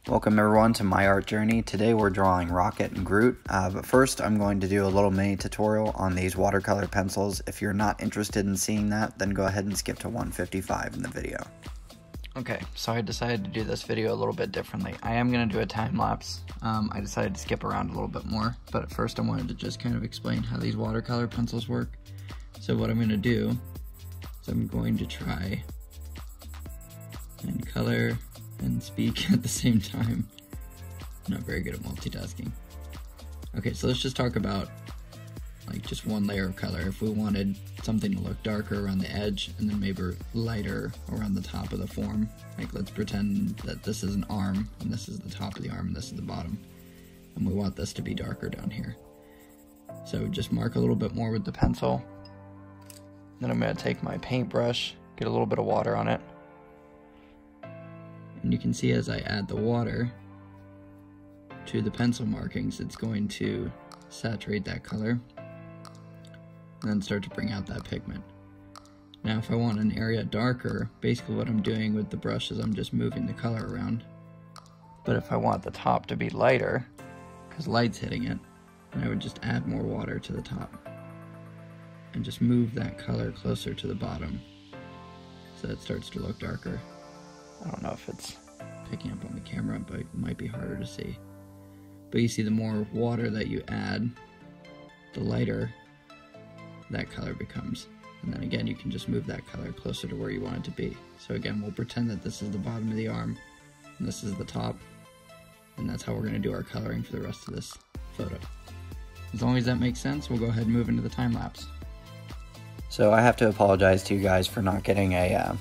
Welcome everyone to MyArtJourney. Today we're drawing Rocket and Groot, but first I'm going to do a little mini tutorial on these watercolor pencils. If you're not interested in seeing that, then go ahead and skip to 155 in the video. Okay, so I decided to do this video a little bit differently. I am going to do a time lapse. I decided to skip around a little bit more, but at first I wanted to just kind of explain how these watercolor pencils work. So what I'm going to do is I'm going to try and color and speak at the same time. I'm not very good at multitasking. Okay, so let's just talk about like just one layer of color. If we wanted something to look darker around the edge and then maybe lighter around the top of the form, like let's pretend that this is an arm and this is the top of the arm and this is the bottom, and we want this to be darker down here. So just mark a little bit more with the pencil. Then I'm going to take my paintbrush, get a little bit of water on it. And you can see as I add the water to the pencil markings, it's going to saturate that color and then start to bring out that pigment. Now if I want an area darker, basically what I'm doing with the brush is I'm just moving the color around. But if I want the top to be lighter, because light's hitting it, then I would just add more water to the top and just move that color closer to the bottom so it starts to look darker. I don't know if it's picking up on the camera, but it might be harder to see. But you see, the more water that you add, the lighter that color becomes. And then again, you can just move that color closer to where you want it to be. So again, we'll pretend that this is the bottom of the arm, and this is the top, and that's how we're going to do our coloring for the rest of this photo. As long as that makes sense, we'll go ahead and move into the time lapse. So I have to apologize to you guys for not getting a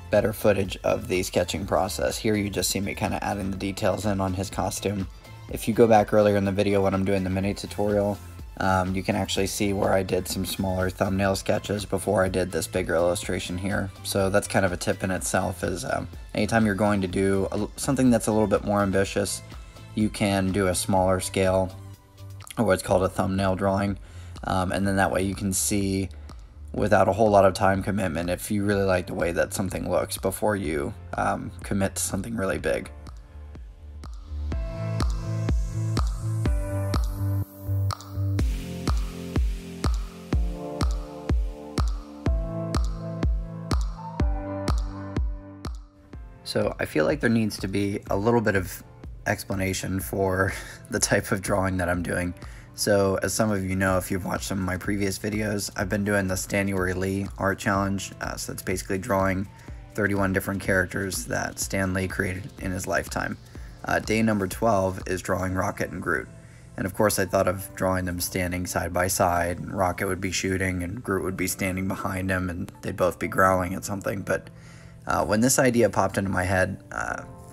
better footage of the sketching process. Here you just see me kind of adding the details in on his costume. If you go back earlier in the video when I'm doing the mini tutorial, you can actually see where I did some smaller thumbnail sketches before I did this bigger illustration here. So that's kind of a tip in itself, is anytime you're going to do something that's a little bit more ambitious, you can do a smaller scale, or what's called a thumbnail drawing, and then that way you can see without a whole lot of time commitment if you really like the way that something looks before you commit to something really big. So I feel like there needs to be a little bit of explanation for the type of drawing that I'm doing. So as some of you know, if you've watched some of my previous videos, I've been doing the Stanley Lee art challenge. So that's basically drawing 31 different characters that Stan Lee created in his lifetime. Day number 12 is drawing Rocket and Groot. And of course I thought of drawing them standing side by side, and Rocket would be shooting and Groot would be standing behind him and they'd both be growling at something. But when this idea popped into my head,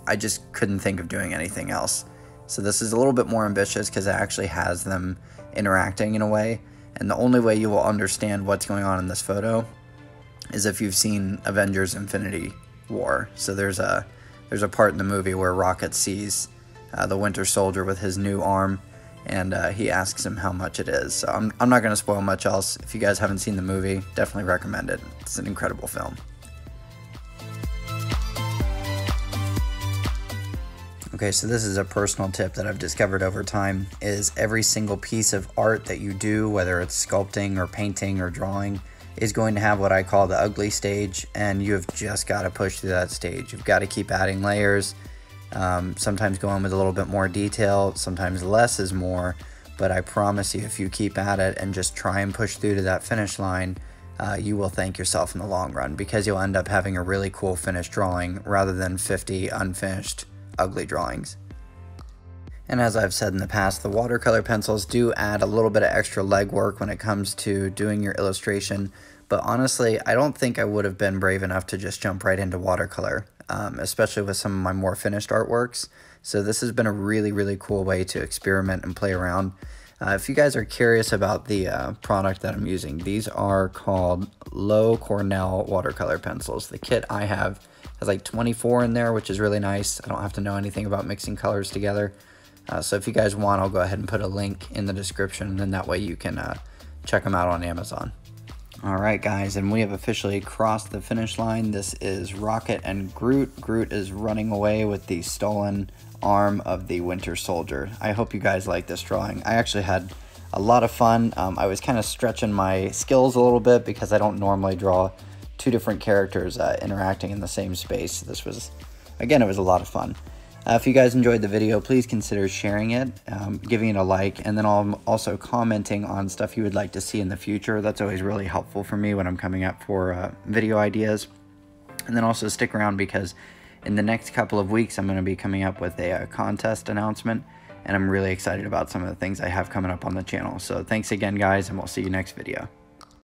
I just couldn't think of doing anything else. So this is a little bit more ambitious because it actually has them interacting in a way, and the only way you will understand what's going on in this photo is if you've seen Avengers Infinity War. So there's a part in the movie where Rocket sees the Winter Soldier with his new arm, and he asks him how much it is. So I'm not going to spoil much else. If you guys haven't seen the movie, definitely recommend it. It's an incredible film. Okay, so this is a personal tip that I've discovered over time, is every single piece of art that you do, whether it's sculpting or painting or drawing, is going to have what I call the ugly stage, and you have just got to push through that stage. You've got to keep adding layers, sometimes going with a little bit more detail, sometimes less is more, but I promise you, if you keep at it and just try and push through to that finish line, you will thank yourself in the long run, because you'll end up having a really cool finished drawing rather than 50 unfinished ugly drawings. And as I've said in the past, the watercolor pencils do add a little bit of extra legwork when it comes to doing your illustration, but honestly I don't think I would have been brave enough to just jump right into watercolor, especially with some of my more finished artworks. So this has been a really cool way to experiment and play around. If you guys are curious about the product that I'm using, these are called Low Cornell watercolor pencils. The kit I have has like 24 in there, which is really nice. I don't have to know anything about mixing colors together. So if you guys want, I'll go ahead and put a link in the description, and then that way you can check them out on Amazon. Alright guys, and we have officially crossed the finish line. This is Rocket and Groot. Groot is running away with the stolen arm of the Winter Soldier. I hope you guys like this drawing. I actually had a lot of fun. I was kind of stretching my skills a little bit because I don't normally draw two different characters interacting in the same space. This was, again, it was a lot of fun. If you guys enjoyed the video, please consider sharing it, giving it a like, and then also commenting on stuff you would like to see in the future. That's always really helpful for me when I'm coming up for video ideas. And then also stick around because in the next couple of weeks, I'm going to be coming up with a contest announcement, and I'm really excited about some of the things I have coming up on the channel. So thanks again, guys, and we'll see you next video.